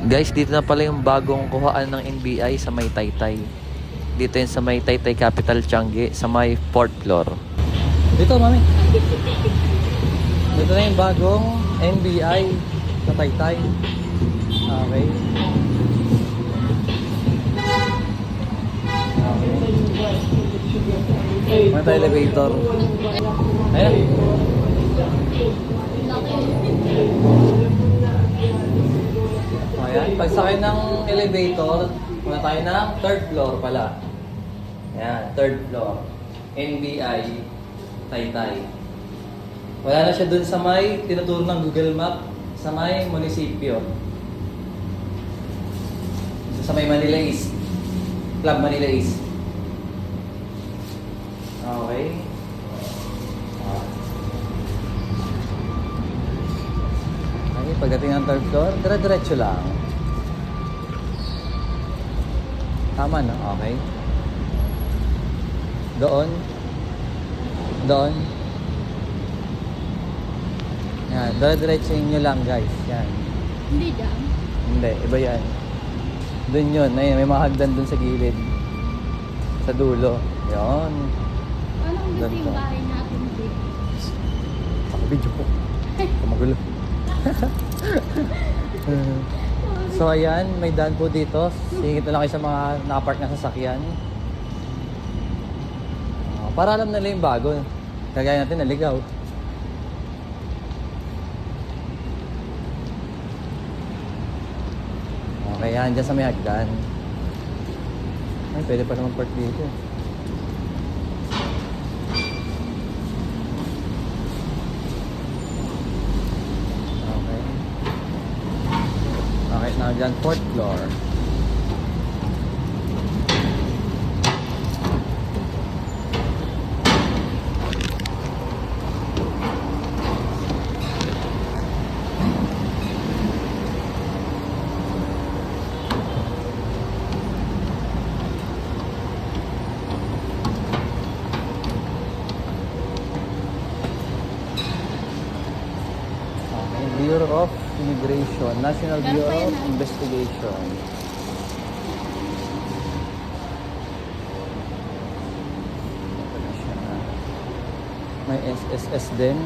Guys, dito na pala yung bagong kuhaan ng NBI sa may Taytay. Dito yun sa may Taytay Capital Changi, sa may 4th floor. Dito, mami. Dito na yung bagong NBI sa Taytay. Okay. May elevator. Ayan. Ayan. Pagsakay ng elevator, muna tayo ng 3rd floor pala. Ayan, 3rd floor. NBI Taytay. Wala na siya dun sa may tinuturo ng Google Map sa may munisipyo. Sa may Manila East. Club Manila East. Okay. Okay, pagdating ng 3rd floor, dire-diretso lang. Tama na, okay. Doon. Doon. Yan, dire-diretso nyo lang guys. Yan. Hindi dyan. Hindi, iba yan. Doon yun, ayun, may mga hagdan doon sa gilid. Sa dulo. Yan. Paano kung gusto yung bahay natin dito? Ako video ko. Magulo. So ayan, may daan po dito. Singit na lang kayo sa mga nakapark na sasakyan. Para alam nila yung bago. Kagaya natin, naligaw. Okay, yan. Dyan sa may hagdan. Ay, pwede pa naman park dito. Okay. Okay, now dyan, 4th floor. Bureau of Immigration, National Bureau of Investigation. May SSS din.